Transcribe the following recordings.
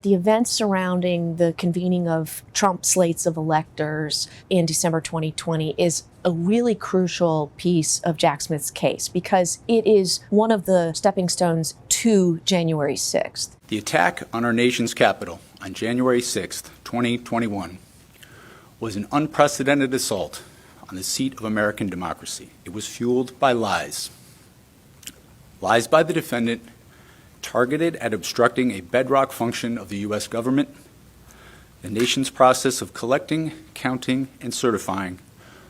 The events surrounding the convening of Trump slates of electors in December 2020 is a really crucial piece of Jack Smith's case because it is one of the stepping stones to January 6th. The attack on our nation's capital on January 6th, 2021 was an unprecedented assault on the seat of American democracy. It was fueled by lies. Lies by the defendant, targeted at obstructing a bedrock function of the U.S. government, the nation's process of collecting, counting, and certifying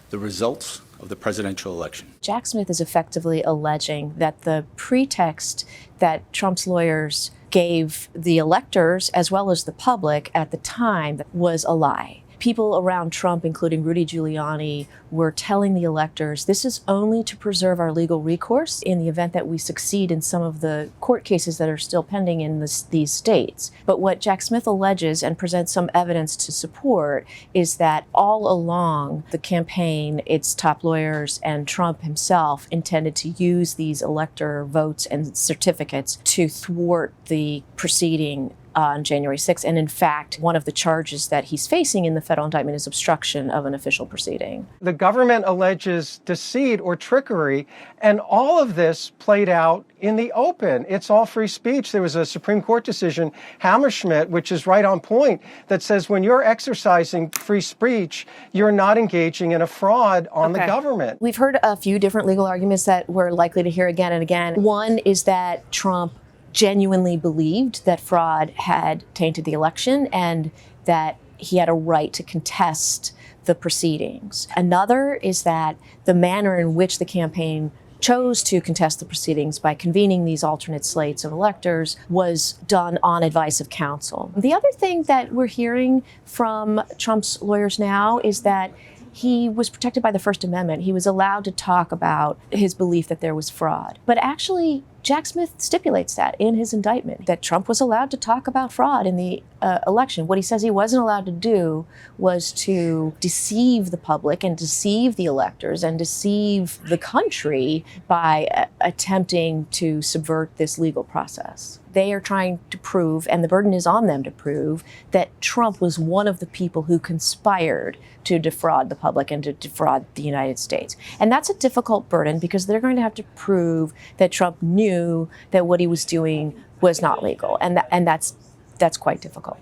the results of the presidential election. Jack Smith is effectively alleging that the pretext that Trump's lawyers gave the electors as well as the public at the time was a lie. People around Trump, including Rudy Giuliani, were telling the electors, this is only to preserve our legal recourse in the event that we succeed in some of the court cases that are still pending in these states. But what Jack Smith alleges and presents some evidence to support is that all along the campaign, its top lawyers and Trump himself intended to use these elector votes and certificates to thwart the proceeding on January 6th. And in fact, one of the charges that he's facing in the federal indictment is obstruction of an official proceeding. The government alleges deceit or trickery, and all of this played out in the open. It's all free speech. There was a Supreme Court decision, Hammerschmidt, which is right on point, that says when you're exercising free speech, you're not engaging in a fraud on the government. We've heard a few different legal arguments that we're likely to hear again and again. One is that Trump genuinely believed that fraud had tainted the election and that he had a right to contest the proceedings. Another is that the manner in which the campaign chose to contest the proceedings by convening these alternate slates of electors was done on advice of counsel. The other thing that we're hearing from Trump's lawyers now is that he was protected by the First Amendment. He was allowed to talk about his belief that there was fraud. But actually, Jack Smith stipulates that in his indictment, that Trump was allowed to talk about fraud in the election. What he says he wasn't allowed to do was to deceive the public and deceive the electors and deceive the country by attempting to subvert this legal process. They are trying to prove, and the burden is on them to prove, that Trump was one of the people who conspired to defraud the public and to defraud the United States. And that's a difficult burden because they're going to have to prove that Trump knew that what he was doing was not legal. And that's quite difficult.